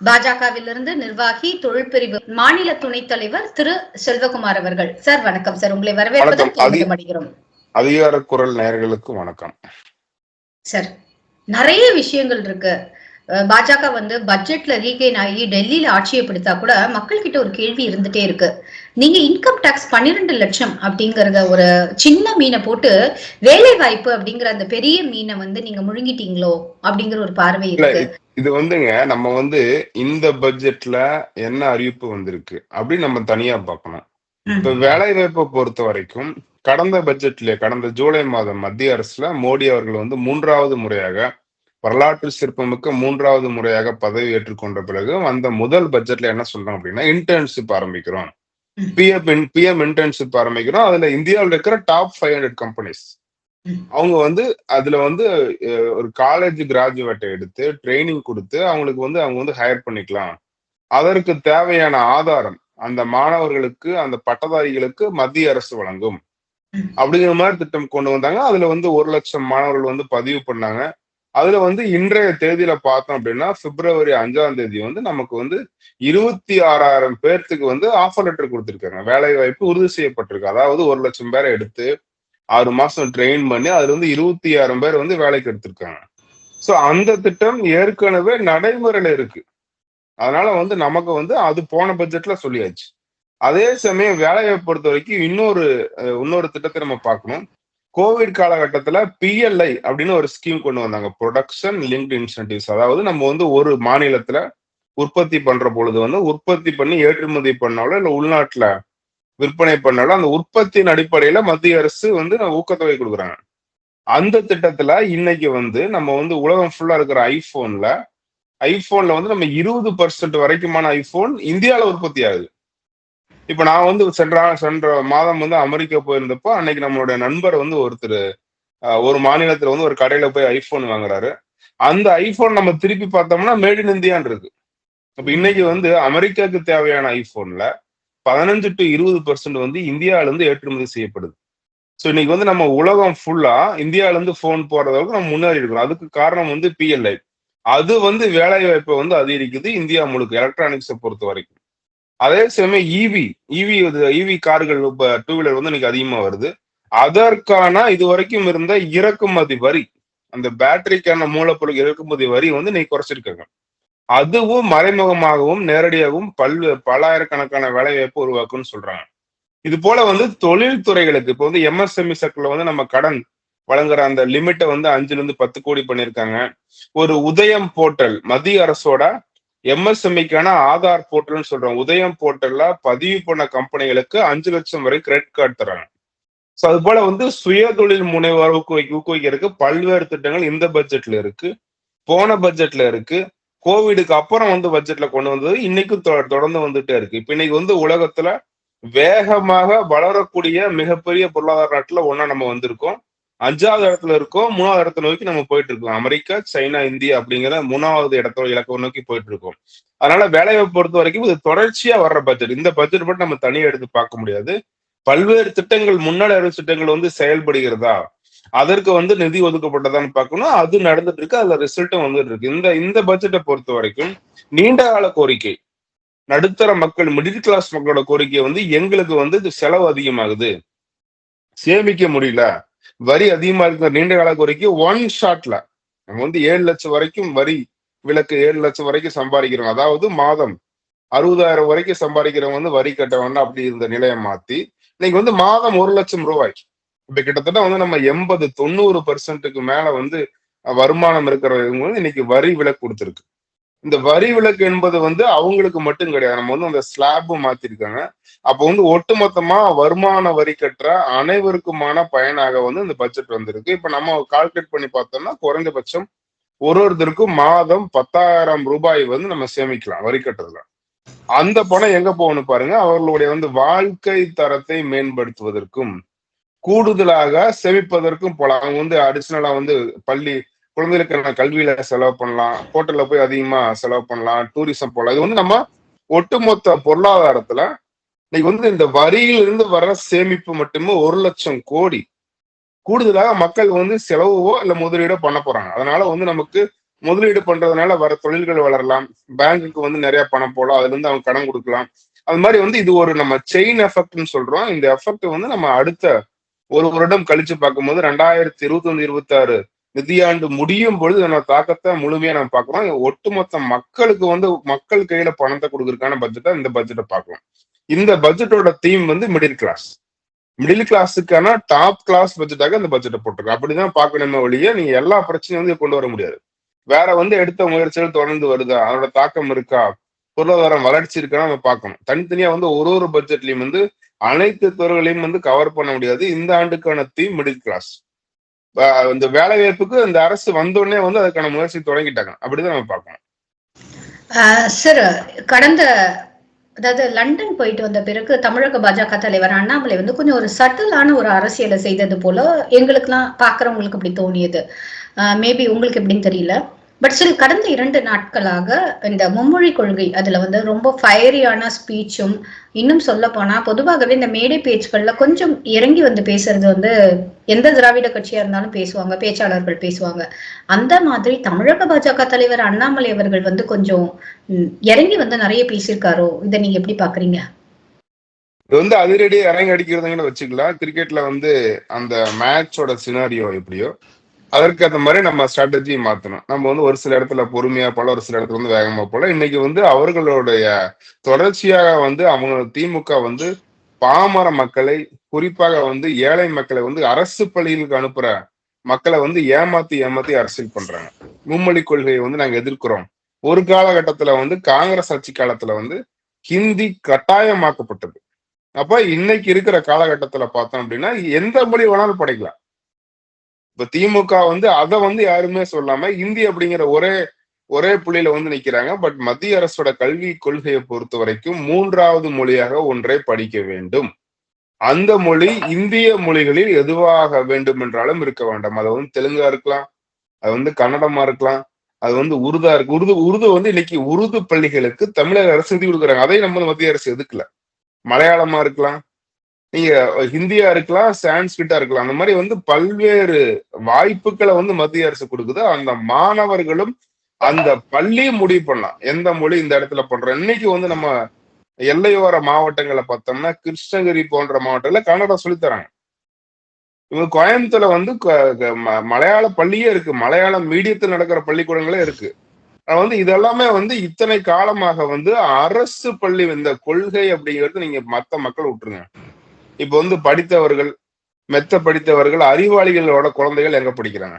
பாஜகவிலிருந்து நிர்வாகி தொழிற்பிரிவு மாநில துணைத் தலைவர் திரு செல்வகுமார் அவர்கள். சார் வணக்கம் சார், உங்களை வரவேற்பதில் பெருமிதம் அடைகிறோம். அதிகார குரல் நேயர்களுக்கு வணக்கம் சார். நிறைய விஷயங்கள் இருக்கு. பாஜக பட்ஜெட்ல ரீகெயின் ஆகி டெல்லியில ஆட்சியை பிடித்தா கூட மக்கள் கிட்ட ஒரு கேள்வி இருந்துட்டே இருக்கு. நீங்க இன்கம் டாக்ஸ் 12 லட்சம் அப்படிங்கறத ஒரு சின்ன மீனை போட்டு வேலை வாய்ப்பு அப்படிங்கிற அந்த பெரிய மீனை நீங்க முழுங்கிட்டீங்களோ அப்படிங்கிற ஒரு பார்வை இருக்கு. இது நம்ம இந்த பட்ஜெட்ல என்ன அறிவிப்பு வந்திருக்கு அப்படின்னு நம்ம தனியா பார்க்கணும். இப்ப வேலை வாய்ப்பை பொறுத்த வரைக்கும் கடந்த பட்ஜெட்ல கடந்த ஜூலை மாதம் மத்திய அரசுல மோடி அவர்கள் 3வது முறையாக வரலாற்று சிறப்புமிக்க 3வது முறையாக பதவி ஏற்றுக்கொண்ட பிறகு அந்த முதல் பட்ஜெட்ல என்ன சொல்றோம் அப்படின்னா இன்டர்ன்ஷிப் ஆரம்பிக்கிறோம், பிஎம் இன்டர்ன்ஷிப் ஆரம்பிக்கிறோம். அதுல இந்தியாவில் இருக்கிற டாப் 500 கம்பெனிஸ் அவங்க அதுல ஒரு காலேஜ் கிராஜுவேட்டை எடுத்து ட்ரைனிங் கொடுத்து அவங்களுக்கு அவங்க ஹையர் பண்ணிக்கலாம். அதற்கு தேவையான ஆதாரம் அந்த மாணவர்களுக்கு அந்த பட்டதாரிகளுக்கு மத்திய அரசு வழங்கும் அப்படிங்கிற மாதிரி திட்டம் கொண்டு வந்தாங்க. அதுல 1 லட்சம் மாணவர்கள் பதிவு பண்ணாங்க. அதுல இன்றைய தேதியில பார்த்தோம் அப்படின்னா பிப்ரவரி 5ஆம் தேதி நமக்கு 26,000 பேர்த்துக்கு ஆஃபர் லெட்டர் கொடுத்திருக்காங்க. வேலை வாய்ப்பு உறுதி செய்யப்பட்டிருக்கு. அதாவது 1 லட்சம் பேரை எடுத்து 6 மாசம் ட்ரெயின் பண்ணி அதுல 26,000 பேர் வேலைக்கு எடுத்திருக்காங்க. சோ அந்த திட்டம் ஏற்கனவே நடைமுறையில இருக்கு. அதனால நமக்கு அது போன பட்ஜெட்ல சொல்லியாச்சு. அதே சமயம் வேலையை பொறுத்த வரைக்கும் இன்னொரு திட்டத்தை நம்ம பார்க்கணும். கோவிட் காலகட்டத்துல PLI அப்படின்னு ஒரு ஸ்கீம் கொண்டு வந்தாங்க, ப்ரொடக்ஷன் லிங்க்டு இன்சென்டிவ்ஸ். அதாவது நம்ம ஒரு மாநிலத்துல உற்பத்தி பண்ற பொழுது உற்பத்தி பண்ணி ஏற்றுமதி பண்ணாலும் இல்ல உள்நாட்டுல விற்பனை பண்ணாலும் அந்த உற்பத்தியின் அடிப்படையில மத்திய அரசு ஊக்கத்தொகை கொடுக்குறாங்க. அந்த திட்டத்துல இன்னைக்கு நம்ம உலகம் ஃபுல்லா இருக்கிற ஐபோன்ல நம்ம 20% வரைக்குமான ஐபோன் இந்தியாவில உற்பத்தி ஆகுது. இப்ப நான் சென்ற மாதம் அமெரிக்கா போயிருந்தப்போ அன்னைக்கு நம்மளுடைய நண்பர் ஒருத்தர் ஒரு மாநிலத்துல ஒரு கடையில போய் ஐபோன் வாங்குறாரு. அந்த ஐபோன் நம்ம திருப்பி பார்த்தோம்னா மேட் இன் இந்தியான்னு இருக்கு. அப்ப இன்னைக்கு அமெரிக்காவுக்கு தேவையான ஐபோன்ல 15 to 20% இந்தியாவில இருந்து ஏற்றுமதி செய்யப்படுது. ஸோ இன்னைக்கு நம்ம உலகம் ஃபுல்லா இந்தியாவில இருந்து போன் போறதளவுக்கு நம்ம முன்னேறி இருக்கிறோம். அதுக்கு காரணம் PLI. அது வேலை வாய்ப்பை அதிகரிக்குது இந்தியா முழுக்க எலக்ட்ரானிக்ஸை பொறுத்த வரைக்கும். அதே சமயம் இவி கார்கள் இப்ப 2 வீலர் இன்னைக்கு அதிகமா வருது. அதற்கான இது வரைக்கும் இருந்த இறக்குமதி வரி, அந்த பேட்டரிக்கான மூலப்பொருள் இறக்குமதி வரி இன்னைக்கு குறைச்சிருக்காங்க. அதுவும் மறைமுகமாகவும் நேரடியாகவும் பல ஆயிரக்கணக்கான வேலை வாய்ப்பு உருவாக்குன்னு சொல்றாங்க. இது போல தொழில் துறைகளுக்கு இப்போ MSME செக்டர்ல நம்ம கடன் வழங்குற அந்த லிமிட்டை 5 to 10 கோடி பண்ணியிருக்காங்க. ஒரு உதயம் போர்ட்டல், மத்திய அரசோட MSMEக்கான ஆதார் போர்ட்டல்னு சொல்றோம். உதயம் போர்ட்டல்ல பதிவு பண்ண கம்பெனிகளுக்கு 5 லட்சம் வரை கிரெடிட் கார்டு தராங்க. ஸோ அது போல சுய தொழில் முனைவோர் ஊக்குவிக்கிறதுக்கு பல்வேறு திட்டங்கள் இந்த பட்ஜெட்ல இருக்கு, போன பட்ஜெட்ல இருக்கு, கோவிடுக்கு அப்புறம் பட்ஜெட்ல கொண்டு வந்தது இன்னைக்கும் தொடர்ந்து வந்துட்டே இருக்கு. இப்ப இன்னைக்கு உலகத்துல வேகமாக வளரக்கூடிய மிகப்பெரிய பொருளாதார நாட்டுல ஒன்னா நம்ம வந்திருக்கோம். 5வது இடத்துல இருக்கோம், 3வது இடத்தை நோக்கி நம்ம போயிட்டு இருக்கோம். அமெரிக்கா, சைனா, இந்தியா அப்படிங்கிற 3வது இடத்தோட இலக்கை நோக்கி போயிட்டு இருக்கோம். அதனால வேலையை பொறுத்த வரைக்கும் இது தொடர்ச்சியா வர்ற பட்ஜெட். இந்த பட்ஜெட் மட்டும் நம்ம தனியா எடுத்து பார்க்க முடியாது. பல்வேறு திட்டங்கள், முன்னாடி அரசு திட்டங்கள் செயல்படுகிறதா, அதற்கு நிதி ஒதுக்கப்பட்டதான்னு பார்க்கணும். அது நடந்துட்டு இருக்கு, அதுல ரிசல்ட்டும் வந்துட்டு இருக்கு. இந்த பட்ஜெட்டை பொறுத்த வரைக்கும் நீண்ட கால கோரிக்கை, நடுத்தர மக்கள், மிடில் கிளாஸ் மக்களோட கோரிக்கை எங்களுக்கு இது செலவு அதிகமாகுது, சேமிக்க முடியல, வரி அதிகமா இருக்கிற நீண்ட கால கோரிக்கை ஒன் ஷாட்ல நம்ம 7 லட்சம் வரைக்கும் வரி விலக்கு, 7 லட்சம் வரைக்கும் சம்பாதிக்கிறோம். அதாவது மாதம் 60,000 வரைக்கும் சம்பாதிக்கிறவங்க வரி கட்ட வேண்டாம் அப்படி இருந்த நிலையை மாத்தி இன்னைக்கு மாதம் 1 லட்சம் ரூபாய். இப்ப கிட்டத்தட்ட நம்ம 80-90% மேல வருமானம் இருக்கிறவங்க இன்னைக்கு வரி விலக்கு கொடுத்துருக்கு. இந்த வரி விலக்கு என்பது அவங்களுக்கு மட்டும் கிடையாது, நம்ம அந்த ஸ்லாப் மாத்திருக்காங்க. அப்போ ஒட்டுமொத்தமா வருமான வரி கட்டுற அனைவருக்குமான பயனாக இந்த பட்ஜெட் வந்திருக்கு. இப்ப நம்ம கால்குலேட் பண்ணி பார்த்தோம்னா குறைந்தபட்சம் ஒருத்தருக்கும் மாதம் 10,000 ரூபாய் நம்ம சேமிக்கலாம் வரி கட்டுறதுல. அந்த பணம் எங்க போகணும் பாருங்க, அவர்களுடைய வாழ்க்கை தரத்தை மேம்படுத்துவதற்கும் கூடுதலாக சேமிப்பதற்கும் போல. அவங்க அடிஷனலா பள்ளி குழந்தைகளுக்கான கல்வியில செலவு பண்ணலாம், ஹோட்டல்ல போய் அதிகமா செலவு பண்ணலாம், டூரிசம் போலாம். இது நம்ம ஒட்டுமொத்த பொருளாதாரத்துல இன்னைக்கு இந்த வரியிலிருந்து வர்ற சேமிப்பு மட்டுமே 1 லட்சம் கோடி கூடுதலாக மக்கள் செலவோ இல்ல முதலீடோ பண்ண போறாங்க. அதனால நமக்கு முதலீடு பண்றதுனால வர தொழில்கள் வளரலாம். பேங்குக்கு வந்து நிறைய பணம் போலாம். அதுல இருந்து அவங்க கடன் கொடுக்கலாம். அது மாதிரி வந்து இது ஒரு நம்ம செயின் எஃபெக்ட்னு சொல்றோம். இந்த எஃபெக்ட் வந்து நம்ம அடுத்த ஒரு வருடம் கழிச்சு பார்க்கும்போது 2025-26 நிதியாண்டு முடியும் பொழுது இதனோட தாக்கத்தை முழுமையா நம்ம பார்க்கிறோம். ஒட்டுமொத்த மக்களுக்கு வந்து மக்கள் கையில பணத்தை கொடுக்கறதுக்கான பட்ஜெட்டா இந்த பட்ஜெட்டை பார்க்கலாம். இந்த பட்ஜெட்டோட தீம் வந்து மிடில் கிளாஸ். மிடில் கிளாஸுக்கான டாப் கிளாஸ் பட்ஜெட்டாக இந்த பட்ஜெட்டை போட்டிருக்கோம். அப்படிதான் பார்க்கணுமே ஒழிய நீங்க எல்லா பிரச்சனையும் வந்து கொண்டு வர முடியாது. வேற வந்து எடுத்த முயற்சிகள் தொடர்ந்து வருதா, அதோட தாக்கம் இருக்கா, பொருளாதாரம் வளர்ச்சி இருக்கான்னு நம்ம பார்க்கணும். தனித்தனியா வந்து ஒரு ஒரு பட்ஜெட்லயும் வந்து அனைத்து துறைகளையும் வந்து கவர் பண்ண முடியாது. இந்த ஆண்டுக்கான தீம் மிடில் கிளாஸ். இந்த வேலை வாய்ப்புக்கு இந்த அரசு வந்தோடனே வந்து அதுக்கான முயற்சி தொடங்கிட்டாங்க. அப்படிதான் நம்ம பார்க்கணும். சார், கடந்த அதாவது லண்டன் போயிட்டு வந்த பிறகு தமிழக பாஜக தலைவர் அண்ணாமலை வந்து கொஞ்சம் ஒரு சட்டிலான ஒரு அரசியலை செய்தது போல எங்களுக்குலாம் பாக்குறவங்களுக்கு அப்படி தோணியது. மேபி உங்களுக்கு எப்படின்னு தெரியல. பட் ஸ்டில் கடந்த 2 நாட்களாக இந்த மும்மொழி கொள்கை அதுல வந்து ரொம்ப ஃபயரியான ஸ்பீச்சும், இன்னும் சொல்ல போனா பொதுவாகவே இந்த மேடை பேச்சுக்கள்ல கொஞ்சம் இறங்கி வந்து பேசுறது வந்து எந்த திராவிட கட்சியா இருந்தாலும் பேசுவாங்க, பேச்சாளர்கள் பேசுவாங்க. அந்த மாதிரி தமிழக பாஜக தலைவர் அண்ணாமலை அவர்கள் வந்து கொஞ்சம் இறங்கி வந்து நிறைய பேசியிருக்காரோ, இதை நீங்க எப்படி பாக்குறீங்க? இது வந்து அதிரடி இறங்கி அடிக்கிறதுங்கன்னு வச்சுக்கலாம். கிரிக்கெட்ல வந்து அந்த மேட்சோட சினாரியோ எப்படியோ அதற்கு அந்த மாதிரி நம்ம ஸ்ட்ராட்டஜி மாத்தணும். நம்ம வந்து ஒரு சில இடத்துல பொறுமையா போல, ஒரு சில இடத்துல வந்து வேகமா போல. இன்னைக்கு வந்து அவர்களுடைய தொடர்ச்சியாக வந்து அவங்க திமுக வந்து பாமர மக்களை, குறிப்பாக வந்து ஏழை மக்களை வந்து அரசு பள்ளிகளுக்கு அனுப்புற மக்களை வந்து ஏமாத்தி ஏமாத்தி அரசியல் பண்றாங்க. மும்மொழி கொள்கையை வந்து நாங்க எதிர்க்கிறோம். ஒரு காலகட்டத்துல வந்து காங்கிரஸ் ஆட்சி காலத்துல வந்து ஹிந்தி கட்டாயமாக்கப்பட்டது. அப்ப இன்னைக்கு இருக்கிற காலகட்டத்துல பார்த்தோம் அப்படின்னா எந்த மொழி வேணாலும் படிக்கலாம். இப்ப திமுக வந்து அதை வந்து யாருமே சொல்லாம இந்தி அப்படிங்கிற ஒரே ஒரே புள்ளியில வந்து நிக்கிறாங்க. பட் மத்திய அரசோட கல்வி கொள்கையை பொறுத்த வரைக்கும் 3வது மொழியாக ஒன்றை படிக்க வேண்டும். அந்த மொழி இந்திய மொழிகளில் எதுவாக வேண்டும் என்றாலும் இருக்க வேண்டாம். அது வந்து தெலுங்கா இருக்கலாம், அது வந்து கன்னடமா இருக்கலாம், அது வந்து உருதா இருக்கு. உருது வந்து இன்னைக்கு உருது பள்ளிகளுக்கு தமிழக அரசு நிதி கொடுக்குறாங்க. அதை நம்ம மத்திய அரசு எதுக்கல. மலையாளமா இருக்கலாம், நீங்க ஹிந்தியா இருக்கலாம், சான்ஸ்கிரிட்டா இருக்கலாம். அந்த மாதிரி வந்து பல்வேறு வாய்ப்புகளை வந்து மத்திய அரசு கொடுக்குது. அந்த மாணவர்களும் அந்த பள்ளியும் முடிவு பண்ணலாம் எந்த மொழி இந்த இடத்துல பண்றோம். இன்னைக்கு வந்து நம்ம எல்லையோர மாவட்டங்களை பார்த்தோம்னா கிருஷ்ணகிரி போன்ற மாவட்டங்கள்ல கன்னடம் சொல்லித்தராங்க. இவங்க கோயம்புத்தூர்ல வந்து மலையாள பள்ளியே இருக்கு, மலையாளம் மீடியத்தில் நடக்கிற பள்ளிக்கூடங்களே இருக்கு. வந்து இதெல்லாமே வந்து இத்தனை காலமாக வந்து அரசு பள்ளி இந்த கொள்கை அப்படிங்கிறது நீங்க மத்த மக்கள் விட்டுருங்க. இப்ப வந்து படித்தவர்கள், மெத்த படித்தவர்கள், அறிவாளிகளோட குழந்தைகள் எங்க படிக்கிறாங்க?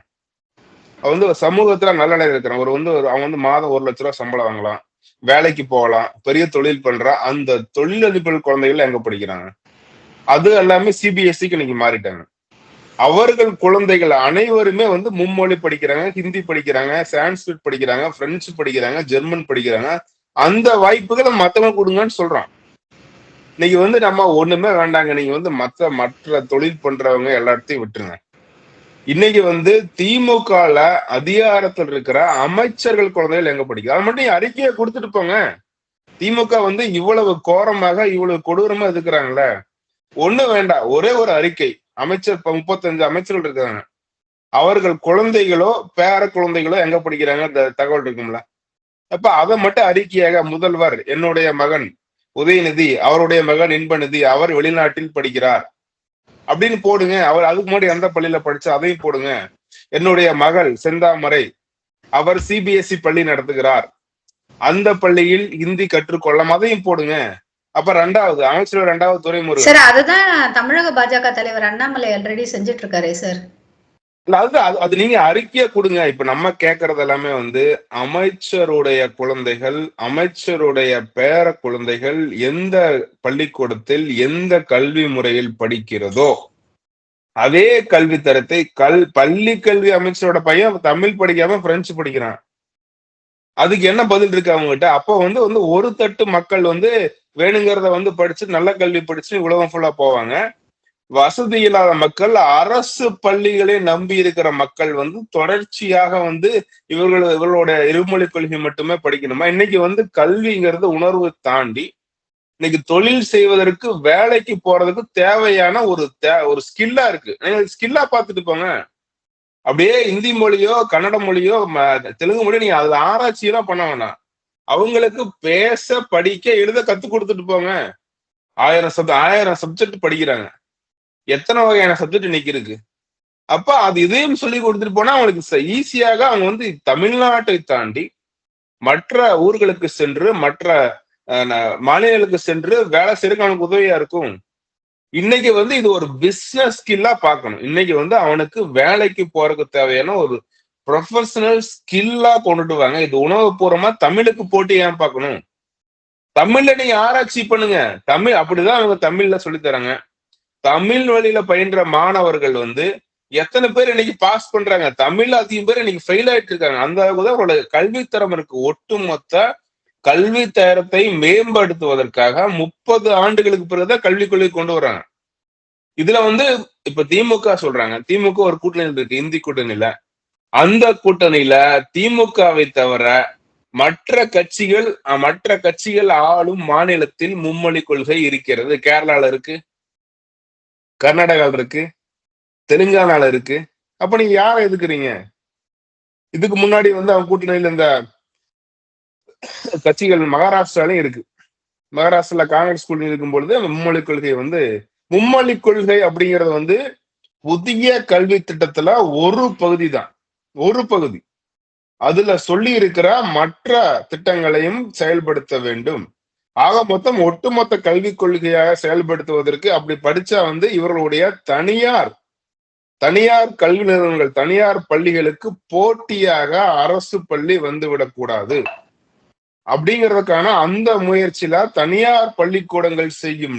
வந்து சமூகத்துல நல்ல நிலையில இருக்கிறான். அவன் வந்து மாதம் 1 லட்ச ரூபாய் சம்பளம் வாங்கலாம், வேலைக்கு போகலாம், பெரிய தொழில் பண்றான். அந்த தொழிலதிபர் குழந்தைகள் எங்க படிக்கிறாங்க? அது எல்லாமே சிபிஎஸ்சிக்கு இன்னைக்கு மாறிட்டாங்க. அவர்கள் குழந்தைகள் அனைவருமே வந்து மும்மொழி படிக்கிறாங்க, ஹிந்தி படிக்கிறாங்க, சான்ஸ்கிரிட் படிக்கிறாங்க, பிரெஞ்சு படிக்கிறாங்க, ஜெர்மன் படிக்கிறாங்க. அந்த வாய்ப்புகளை மத்தவங்க கொடுங்கன்னு சொல்றான். இன்னைக்கு வந்து நம்ம ஒண்ணுமே வேண்டாங்க, நீங்க வந்து மற்ற தொழில் பண்றவங்க எல்லாத்தையும் விட்டுருங்க. இன்னைக்கு வந்து திமுகல அதிகாரத்தில் இருக்கிற அமைச்சர்கள் குழந்தைகள் எங்க படிக்க, அதை மட்டும் அறிக்கையை கொடுத்துட்டு போங்க. திமுக வந்து இவ்வளவு கோரமாக இவ்வளவு கொடூரமா இருக்கிறாங்களே, ஒண்ணு வேண்டாம், ஒரே ஒரு அறிக்கை. அமைச்சர் 35 அமைச்சர்கள் இருக்காங்க, அவர்கள் குழந்தைகளோ பேர குழந்தைகளோ எங்க படிக்கிறாங்க தகவல் இருக்கும்ல. அப்ப அதை மட்டும் அறிக்கையாக முதல்வர் என்னுடைய மகன் உதயநிதி, அவருடைய மகன் இன்பநிதி, அவர் வெளிநாட்டில் படிக்கிறார் அப்படின்னு போடுங்க. அவர் அதுக்கு முன்னாடி எந்த பள்ளியில படிச்சு அதையும் போடுங்க. என்னுடைய மகள் செந்தாமரை, அவர் சிபிஎஸ்இ பள்ளி நடத்துகிறார், அந்த பள்ளியில் ஹிந்தி கற்றுக்கொள்ளலாம், அதையும் போடுங்க. அப்ப 2வது அமைச்சர் 2வது துரைமுருகன் சார், அதுதான் தமிழக பாஜக தலைவர் அண்ணாமலை ஆல்ரெடி செஞ்சுட்டு இருக்காரு சார். இல்ல அது நீங்க அறிக்கையா கொடுங்க. இப்ப நம்ம கேட்கறது எல்லாமே வந்து அமைச்சருடைய குழந்தைகள், அமைச்சருடைய பேர குழந்தைகள் எந்த பள்ளிக்கூடத்தில் எந்த கல்வி முறையில் படிக்கிறதோ அதே கல்வி தரத்தை பள்ளி கல்வி அமைச்சரோட பையன் தமிழ் படிக்காம பிரெஞ்சு படிக்கிறான். அதுக்கு என்ன பதில் இருக்கு அவங்ககிட்ட? அப்போ வந்து வந்து ஒரு தட்டு மக்கள் வந்து வேணுங்கிறத வந்து படிச்சு நல்ல கல்வி படிச்சு உலகம் ஃபுல்லா போவாங்க. வசதி இல்லாத மக்கள், அரசு பள்ளிகளை நம்பி இருக்கிற மக்கள் வந்து தொடர்ச்சியாக வந்து இவர்களோட இருமொழி கொள்கை மட்டுமே படிக்கணுமா? இன்னைக்கு வந்து கல்விங்கிறது உணர்வு தாண்டி இன்னைக்கு தொழில் செய்வதற்கு, வேலைக்கு போறதுக்கு தேவையான ஒரு ஸ்கில்லா இருக்கு. ஸ்கில்லா பார்த்துட்டு போங்க. அப்படியே இந்தி மொழியோ கன்னட மொழியோ தெலுங்கு மொழியோ நீங்க அதுல ஆராய்ச்சியெல்லாம் பண்ண வேணாம். அவங்களுக்கு பேச படிக்க எழுத கத்து கொடுத்துட்டு போங்க. 1000 சப்ஜெக்ட் படிக்கிறாங்க. எத்தனை வகையான சப்ஜெக்ட் இன்னைக்கு இருக்கு. அப்ப அது இதையும் சொல்லி கொடுத்துட்டு போனா அவங்களுக்கு ஈஸியாக அவங்க வந்து தமிழ்நாட்டை தாண்டி மற்ற ஊர்களுக்கு சென்று மற்ற மாநிலங்களுக்கு சென்று வேலை செய்யறதுக்கு அவனுக்கு உதவியா இருக்கும். இன்னைக்கு வந்து இது ஒரு பிசினஸ் ஸ்கில்லா பார்க்கணும். இன்னைக்கு வந்து அவனுக்கு வேலைக்கு போறதுக்கு தேவையான ஒரு ப்ரொஃபஷனல் ஸ்கில்லா கொண்டுட்டு வாங்க. இது உணவுபூர்வமா தமிழுக்கு போட்டி ஏன் பார்க்கணும். தமிழ்ல நீங்க ஆராய்ச்சி பண்ணுங்க. தமிழ் அப்படிதான் அவங்க தமிழ்ல சொல்லி தராங்க. தமிழ் வழியில பயின்ற மாணவர்கள் வந்து எத்தனை பேர் இன்னைக்கு பாஸ் பண்றாங்க. தமிழ்ல அதிகம் பேர் இன்னைக்கு ஃபெயில் ஆயிட்டு இருக்காங்க. அந்த அளவுக்கு தான் அவரோட கல்வித்தரம் இருக்கு. ஒட்டுமொத்த கல்வி தரத்தை மேம்படுத்துவதற்காக 30 ஆண்டுகளுக்கு பிறகுதான் கல்விக் கொள்கை கொண்டு வர்றாங்க. இதுல வந்து இப்ப திமுக சொல்றாங்க. திமுக ஒரு கூட்டணி இருக்கு, இந்தி கூட்டணியில. அந்த கூட்டணியில திமுகவை தவிர மற்ற கட்சிகள் ஆளும் மாநிலத்தில் மும்மொழி கொள்கை இருக்கிறது. கேரளால இருக்கு, கர்நாடகால இருக்கு, தெலுங்கானால இருக்கு. அப்ப நீங்க யாரை எதுக்குறீங்க? இதுக்கு முன்னாடி வந்து அவங்க கூட்டணியில இந்த கட்சிகள் மகாராஷ்டிராலையும் இருக்கு. மகாராஷ்டிரால காங்கிரஸ் கூட்டணி இருக்கும் பொழுது மும்மொழி கொள்கை அப்படிங்கிறது வந்து புதிய கல்வி திட்டத்துல ஒரு பகுதி தான், ஒரு பகுதி. அதுல சொல்லி இருக்கிற மற்ற திட்டங்களையும் செயல்படுத்த வேண்டும். ஆக மொத்தம் ஒட்டுமொத்த கல்விக் கொள்கையாக செயல்படுத்துவதற்கு அப்படி படிச்சா வந்து இவர்களுடைய தனியார் கல்வி நிறுவனங்கள், தனியார் பள்ளிகளுக்கு போட்டியாக அரசு பள்ளி வந்துவிடக்கூடாது அப்படிங்கிறதுக்கான அந்த முயற்சியில தனியார் பள்ளிக்கூடங்கள் செய்யும்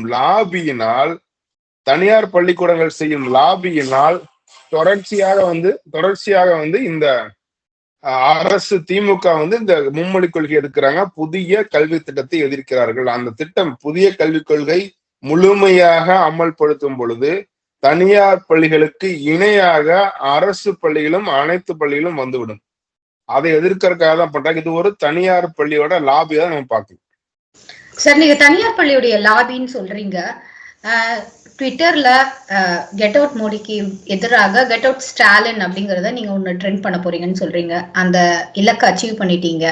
லாபியினால் தொடர்ச்சியாக வந்து இந்த அரசு திமுக வந்து இந்த மும்மொழி கொள்கை எதிர்க்கிறாங்க. புதிய கல்வி திட்டத்தை எதிர்க்கிறார்கள். அந்த திட்டம் புதிய கல்விக் கொள்கை முழுமையாக அமல்படுத்தும் பொழுது தனியார் பள்ளிகளுக்கு இணையாக அரசு பள்ளிகளும் அனைத்து பள்ளிகளும் வந்துவிடும். அதை எதிர்க்கிறதுக்காக தான் பண்றாங்க. இது ஒரு தனியார் பள்ளியோட லாபியா நம்ம பார்க்கணும். சார், நீங்க தனியார் பள்ளியுடைய லாபின்னு சொல்றீங்க. ட்விட்டர்ல கெட் அவுட் மோடிக்கு எதிராக கெட் அவுட் ஸ்டாலின் அப்படிங்கறத நீங்க ஒண்ணு ட்ரெண்ட் பண்ண போறீங்கன்னு சொல்றீங்க. அந்த இலக்கை அச்சீவ் பண்ணிட்டீங்க.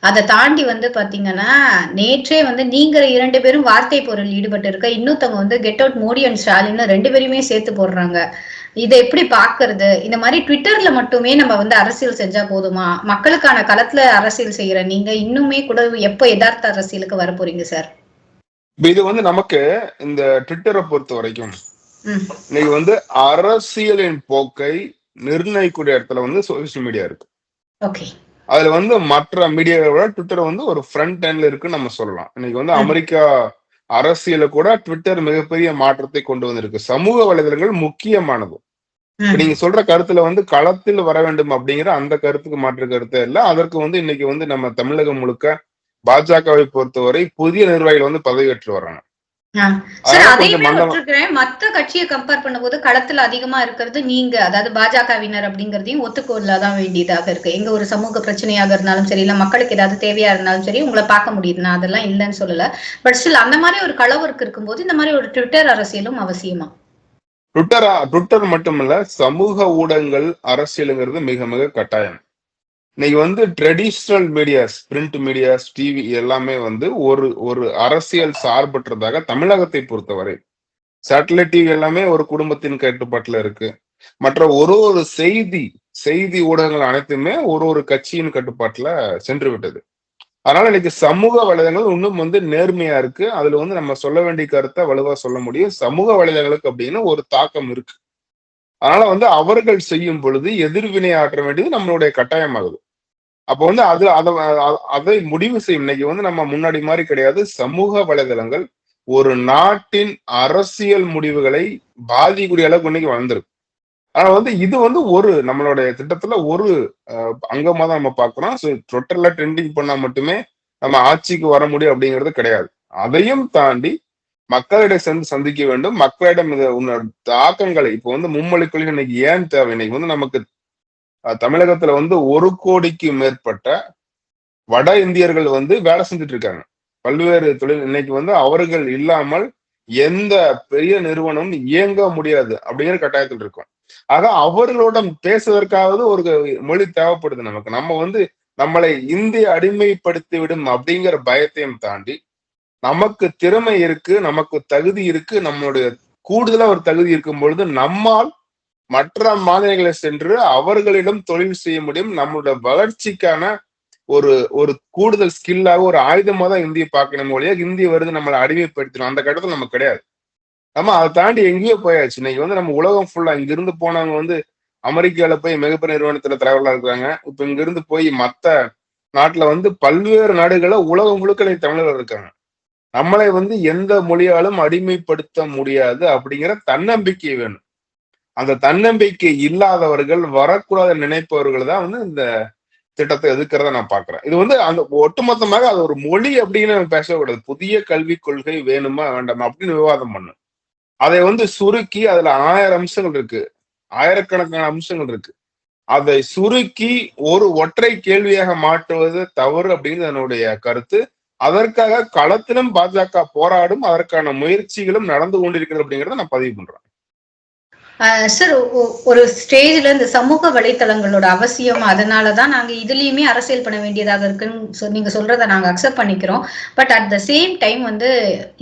அதை தாண்டி வந்து பாத்தீங்கன்னா நேற்றே வந்து நீங்க 2 பேரும் வார்த்தை பொருள் ஈடுபட்டு இருக்க, இன்னொருத்தவங்க வந்து get out Modi and Stalin 2 பேருமே சேர்த்து போடுறாங்க. இதை எப்படி பாக்குறது? இந்த மாதிரி ட்விட்டர்ல மட்டுமே நம்ம வந்து அரசியல் செஞ்சா போதுமா? மக்களுக்கான களத்துல அரசியல் செய்யற நீங்க இன்னுமே கூட எப்ப யதார்த்த அரசியலுக்கு வர போறீங்க சார்? இது வந்து நமக்கு இந்த ட்விட்டரை பொறுத்த வரைக்கும் இன்னைக்கு வந்து அரசியலின் போக்கை நிர்ணயிக்கூடிய இடத்துல வந்து சோசியல் மீடியா இருக்கு. அதுல வந்து மற்ற மீடியாவை விட ட்விட்டர் வந்து ஒரு ஃப்ரண்ட் எண்ட்ல இருக்குன்னு நம்ம சொல்லலாம். இன்னைக்கு வந்து அமெரிக்கா அரசியல கூட ட்விட்டர் மிகப்பெரிய மாற்றத்தை கொண்டு வந்திருக்கு. சமூக வலைதளங்கள் முக்கியமானது. நீங்க சொல்ற கருத்துல வந்து களத்தில் வர வேண்டும் அப்படிங்கிற அந்த கருத்துக்கு மாற்று கருத்தே இல்ல. அதற்கு வந்து இன்னைக்கு வந்து நம்ம தமிழகம் முழுக்க பாஜகவை பொறுத்தவரை புதிய நிர்வாகிகள் வந்து பதவியேற்று வர்றாங்க. மத்த கட்சியை கம்பேர் பண்ணும்போது களத்துல அதிகமா இருக்கிறது நீங்க, அதாவது பாஜகவினர் அப்படிங்கறதையும் ஒத்துக்கொள்ளதான் வேண்டியதாக இருக்கு. எங்க ஒரு சமூக பிரச்சனையாக இருந்தாலும் சரி, இல்ல மக்களுக்கு ஏதாவது தேவையா இருந்தாலும் சரி, உங்களை பார்க்க முடியுது. நான் அதெல்லாம் இல்லைன்னு சொல்லல. பட் ஸ்டில் அந்த மாதிரி ஒரு களவொர்க் இருக்கும்போது இந்த மாதிரி ஒரு ட்விட்டர் அரசியலும் அவசியமா? ட்விட்டர் மட்டுமல்ல, சமூக ஊடகங்கள் அரசியலுங்கிறது மிக மிக கட்டாயம். இன்னைக்கு வந்து traditional medias, print medias, TV எல்லாமே வந்து ஒரு அரசியல் சார்பற்றதாக தமிழகத்தை பொறுத்தவரை சேட்டலைட் டிவி எல்லாமே ஒரு குடும்பத்தின் கட்டுப்பாட்டுல இருக்கு. மற்ற ஒரு செய்தி ஊடகங்கள் அனைத்துமே ஒரு கட்சியின் கட்டுப்பாட்டுல சென்று விட்டது. அதனால இன்னைக்கு சமூக வலைதளங்கள் இன்னும் வந்து நேர்மையா இருக்கு. அதுல வந்து நம்ம சொல்ல வேண்டிய கருத்தை வலுவா சொல்ல முடியும். சமூக வலைதளங்களுக்கு அப்படின்னு ஒரு தாக்கம் இருக்கு. அதனால வந்து அவர்கள் செய்யும் பொழுது எதிர்வினை ஆற்ற வேண்டியது நம்மளுடைய கட்டாயமாகுது. அப்ப வந்து அதை முடிவு செய்யும். இன்னைக்கு வந்து நம்ம முன்னாடி மாதிரி கிடையாது. சமூக வலைதளங்கள் ஒரு நாட்டின் அரசியல் முடிவுகளை பாதிக்கூடிய அளவுக்கு இன்னைக்கு வந்திருக்கு. ஆனா வந்து இது வந்து நம்மளுடைய திட்டத்துல ஒரு அங்கமா தான் நம்ம பார்க்கிறோம். ட்விட்டர்ல ட்ரெண்டிங் பண்ணா மட்டுமே நம்ம ஆட்சிக்கு வர முடியும் அப்படிங்கிறது கிடையாது. அதையும் தாண்டி மக்களிடம் சென்று சந்திக்க வேண்டும். மக்களிடம் தாக்கங்களை இப்போ வந்து மும்மொழி கொள்கை இன்னைக்கு ஏன் தேவை? இன்னைக்கு வந்து நமக்கு தமிழகத்துல வந்து 1 கோடிக்கு மேற்பட்ட வட இந்தியர்கள் வந்து வேலை செஞ்சுட்டு இருக்காங்க. பல்வேறு தொழில் இன்னைக்கு வந்து அவர்கள் இல்லாமல் எந்த பெரிய நிறுவனம் இயங்க முடியாது அப்படிங்கிற கட்டாயத்தில் இருக்கும். ஆக அவர்களோட பேசுவதற்காவது ஒரு மொழி தேவைப்படுது நமக்கு. நம்ம வந்து நம்மளை இந்திய அடிமைப்படுத்தி விடும் அப்படிங்கிற பயத்தையும் தாண்டி நமக்கு திறமை இருக்கு, நமக்கு தகுதி இருக்கு, நம்மளுடைய கூடுதலா ஒரு தகுதி இருக்கும் பொழுது நம்மால் மற்ற மாநிலங்களை சென்று அவர்களிடம் தொழில் செய்ய முடியும். நம்மளுடைய வளர்ச்சிக்கான ஒரு ஒரு கூடுதல் ஸ்கில்லாக ஒரு ஆயுதமா தான் இந்திய பார்க்கணும் ஒழிய இந்திய வருது நம்மளை அடிமைப்படுத்தணும் அந்த கட்டத்துல நமக்கு கிடையாது. ஆமா அதை தாண்டி எங்கேயோ போயாச்சு. இன்னைக்கு வந்து நம்ம உலகம் ஃபுல்லா இங்க இருந்து போனவங்க வந்து அமெரிக்கால போய் மிகப்பெரிய நிறுவனத்துல தலைவர்களா இருக்கிறாங்க. இப்ப இங்க இருந்து போய் மத்த நாட்டுல வந்து பல்வேறு நாடுகள்ல உலகம் முழுக்க தமிழர்கள் இருக்காங்க. நம்மளை வந்து எந்த மொழியாலும் அடிமைப்படுத்த முடியாது அப்படிங்கிற தன்னம்பிக்கை வேணும். அந்த தன்னம்பிக்கை இல்லாதவர்கள் வரக்கூடாத நினைப்பவர்கள் தான் வந்து இந்த திட்டத்தை எதிர்க்கிறத நான் பாக்குறேன். இது வந்து அந்த ஒட்டுமொத்தமாக அது ஒரு மொழி அப்படின்னு பேசக்கூடாது. புதிய கல்விக் கொள்கை வேணுமா வேண்டாமா அப்படின்னு விவாதம் பண்ணும். அதை வந்து சுருக்கி அதுல 1000 அம்சங்கள் இருக்கு, ஆயிரக்கணக்கான அம்சங்கள் இருக்கு. அதை சுருக்கி ஒரு ஒற்றை கேள்வியாக மாற்றுவது தவறு அப்படிங்கிறது என்னுடைய கருத்து. அதற்காக களத்திலும் பாஜக போராடும், அதற்கான முயற்சிகளும் நடந்து கொண்டிருக்கிறது அப்படிங்கிறத நான் பதிவு பண்றேன். சார், ஒரு ஸ்டேஜ்ல இந்த சமூக வலைத்தளங்களோட அவசியம், அதனாலதான் நாங்க இதுலயுமே அரசியல் பண்ண வேண்டியதாக இருக்குன்னு நீங்க சொல்றதை நாங்க அக்செப்ட் பண்ணிக்கிறோம். But at the same time வந்து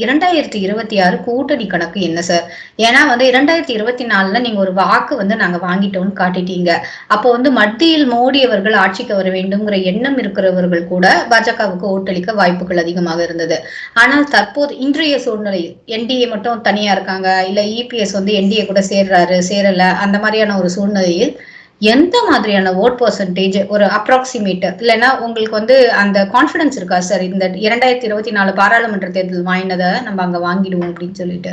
2026 கூட்டணி கணக்கு என்ன சார்? ஏன்னா வந்து 2024 நீங்க ஒரு வாக்கு வந்து நாங்க வாங்கிட்டோம்னு காட்டிட்டீங்க. அப்போ வந்து மத்தியில் மோடி அவர்கள் ஆட்சிக்கு வர வேண்டும்ங்கிற எண்ணம் இருக்கிறவர்கள் கூட பாஜகவுக்கு ஓட்டளிக்க வாய்ப்புகள் அதிகமாக இருந்தது. ஆனால் தற்போது இன்றைய சூழ்நிலை என்டிஏ மட்டும் தனியா இருக்காங்க, இல்ல இபிஎஸ் வந்து என்டிஏ கூட சேரல, அந்த மாதிரியான ஒரு சூழ்நிலையில் எந்த மாதிரியான ஓட் பெர்சன்டேஜ் ஒரு அப்ராக்சிமேட் இல்லைன்னா உங்களுக்கு வந்து அந்த கான்பிடன்ஸ் இருக்கா சார், இந்த 2024 பாராளுமன்ற தேர்தல் வாங்கினதை நம்ம அங்க வாங்கிடுவோம் அப்படின்னு சொல்லிட்டு?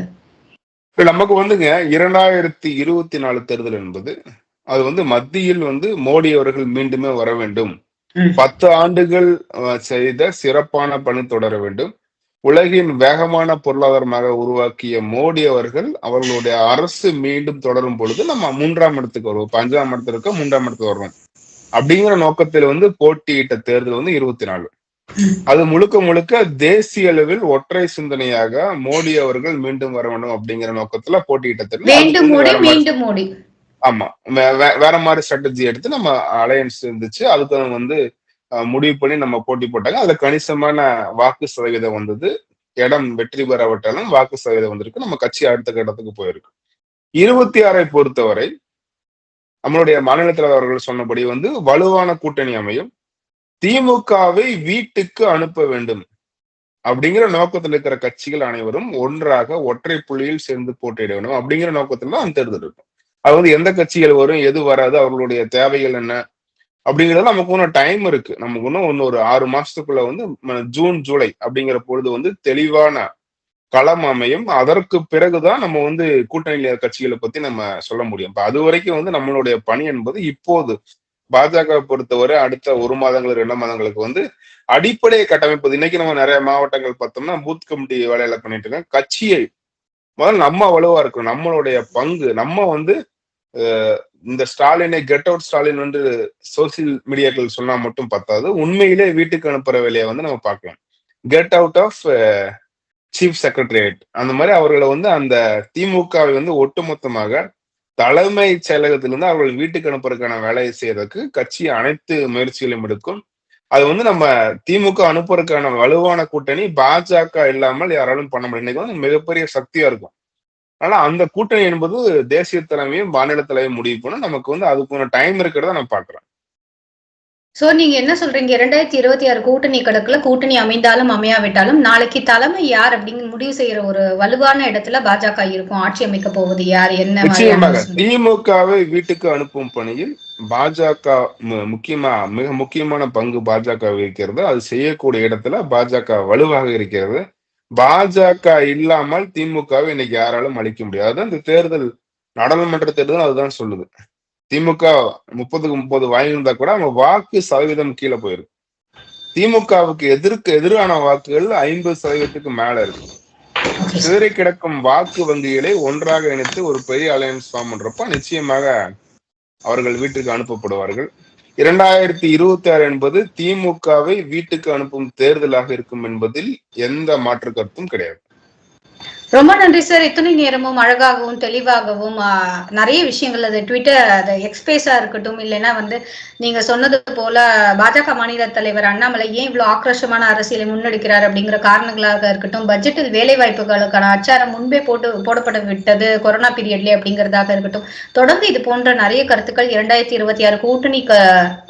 நமக்கு வந்துங்க 2024 தேர்தல் என்பது அது வந்து மத்தியில் வந்து மோடி அவர்கள் மீண்டுமே வர வேண்டும். 10 ஆண்டுகள் செய்த சிறப்பான பணி தொடர வேண்டும். உலகின் வேகமான பொருளாதாரமாக உருவாக்கிய மோடி அவர்களுடைய அரசு மீண்டும் தொடரும் பொழுது நம்ம 3ஆம் இடத்துக்கு வருவோம். 5ஆம் இடத்துல 3ஆம் இடத்துக்கு வருவோம் அப்படிங்கிற நோக்கத்தில் வந்து போட்டியிட்ட தேர்தல் வந்து 24. அது முழுக்க முழுக்க தேசிய அளவில் ஒற்றை சிந்தனையாக மோடி அவர்கள் மீண்டும் வர வேண்டும் அப்படிங்கிற நோக்கத்துல போட்டியிட்ட தேர்தல். ஆமா, வேற மாதிரி ஸ்ட்ராட்டஜி எடுத்து நம்ம அலையன்ஸ் இருந்துச்சு. அதுக்கு வந்து முடிவு பண்ணி நம்ம போட்டி போட்டாங்க. அதுல கணிசமான வாக்கு சதவீதம் வந்தது. இடம் வெற்றி பெறாவிட்டாலும் வாக்கு சதவீதம் வந்திருக்கு. நம்ம கட்சி அடுத்த கட்டத்துக்கு போயிருக்கு. 26 பொறுத்தவரை நம்மளுடைய மாநில தலைவர் அவர்கள் சொன்னபடி வந்து வலுவான கூட்டணி அமையும். திமுகவை வீட்டுக்கு அனுப்ப வேண்டும் அப்படிங்கிற நோக்கத்தில் இருக்கிற கட்சிகள் அனைவரும் ஒன்றாக ஒற்றை புள்ளியில் சேர்ந்து போட்டியிட வேண்டும் அப்படிங்கிற நோக்கத்துல தான் அந்த தேர்தல் இருக்கும். அது வந்து எந்த கட்சிகள் வரும், எது வராது, அவர்களுடைய தேவைகள் என்ன அப்படிங்கிறது நமக்கு இன்னும் டைம் இருக்கு. நமக்கு இன்னும் ஒரு 6 மாசத்துக்குள்ள வந்து ஜூன் ஜூலை அப்படிங்கிற பொழுது வந்து தெளிவான களம் அமையும். அதற்கு பிறகுதான் நம்ம வந்து கூட்டணி கட்சிகளை பத்தி நம்ம சொல்ல முடியும். இப்ப அது வரைக்கும் வந்து நம்மளுடைய பணி என்பது இப்போது பாஜக பொறுத்தவரை அடுத்த 1 மாதங்கள் 2 மாதங்களுக்கு வந்து அடிப்படையை கட்டமைப்பது. இன்னைக்கு நம்ம நிறைய மாவட்டங்கள் பார்த்தோம்னா பூத் கமிட்டி வேலையில பண்ணிட்டு இருக்கோம். கட்சியை முதல்ல நம்ம வலுவா இருக்கணும். நம்மளுடைய பங்கு நம்ம வந்து இந்த ஸ்டாலினை கெட் அவுட் ஸ்டாலின் வந்து சோசியல் மீடியாக்கள் சொன்னா மட்டும் பத்தாது. உண்மையிலே வீட்டுக்கு அனுப்புற வேலையை வந்து நம்ம பார்க்கலாம். Get out of chief secretariat அந்த மாதிரி அவர்களை வந்து அந்த திமுகவை வந்து ஒட்டுமொத்தமாக தலைமை செயலகத்திலிருந்து அவர்கள் வீட்டுக்கு அனுப்புறதுக்கான வேலையை செய்யறதுக்கு கட்சி அனைத்து முயற்சிகளையும் எடுக்கும். அது வந்து நம்ம திமுக அனுப்புறதுக்கான வலுவான கூட்டணி பாஜக இல்லாமல் யாராலும் பண்ண முடியும். இன்னைக்கு வந்து மிகப்பெரிய சக்தியா இருக்கும். ஆனா அந்த கூட்டணி என்பது தேசிய தலைமையும் மாநில தலைமையும் முடிவு பண்ண நமக்கு வந்து அதுக்கு டைம் இருக்கிறத நான் பாக்குறேன். சோ நீங்க என்ன சொல்றீங்க, 2026 கூட்டணி கணக்குல கூட்டணி அமைந்தாலும் அமையாவிட்டாலும் நாளைக்கு தலைமை யார் அப்படின்னு முடிவு செய்யற ஒரு வலுவான இடத்துல பாஜக இருக்கும். ஆட்சி அமைக்க போவது யார், என்ன நிச்சயமாக திமுகவை வீட்டுக்கு அனுப்பும் பணியில் பாஜக மிக முக்கியமான பங்கு பாஜக இருக்கிறது. அது செய்யக்கூடிய இடத்துல பாஜக வலுவாக இருக்கிறது. பாஜக இல்லாமல் திமுகவை இன்னைக்கு யாராலும் அழிக்க முடியாது. அதுதான் இந்த தேர்தல், நாடாளுமன்ற தேர்தல் அதுதான் சொல்லுது. திமுக 30க்கு 30 வாங்கியிருந்தா கூட அவங்க வாக்கு சதவீதம் கீழே போயிருக்கு. திமுகவுக்கு எதிரான வாக்குகள் 50% மேல இருக்கு. சிதறி கிடக்கும் வாக்கு வங்கிகளை ஒன்றாக இணைத்து ஒரு பெரிய அலையன்ஸ் ஃபார்ம் பண்றப்ப நிச்சயமாக அவர்கள் வீட்டுக்கு அனுப்பப்படுவார்கள். 2026 என்பது திமுகவை வீட்டுக்கு அனுப்பும் தேர்தலாக இருக்கும் என்பதில் எந்த மாற்று கருத்தும் கிடையாது. ரொம்ப நன்றி சார். இத்தனை நேரமும் அழகாகவும் தெளிவாகவும் நிறைய விஷயங்கள் அது ட்விட்டர் அது எக்ஸ்பேஸா இருக்கட்டும், இல்லைன்னா நீங்க சொன்னது போல பாஜக மாநில தலைவர் அண்ணாமலை ஏன் இவ்வளவு ஆக்ரோஷமான அரசியலை முன்னெடுக்கிறார் அப்படிங்கிற காரணங்களாக இருக்கட்டும், பட்ஜெட்டில் வேலை வாய்ப்புகளுக்கான அச்சாரம் முன்பே போடப்பட்டு விட்டது கொரோனா பீரியட்ல அப்படிங்கிறதாக இருக்கட்டும், தொடர்ந்து இது போன்ற நிறைய கருத்துக்கள் 2026 கூட்டணி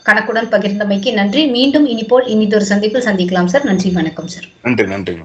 கணக்குடன் பகிர்ந்தமைக்கு நன்றி. மீண்டும் இனிப்போல் இனிதொரு சந்திப்பில் சந்திக்கலாம் சார். நன்றி, வணக்கம் சார். நன்றி.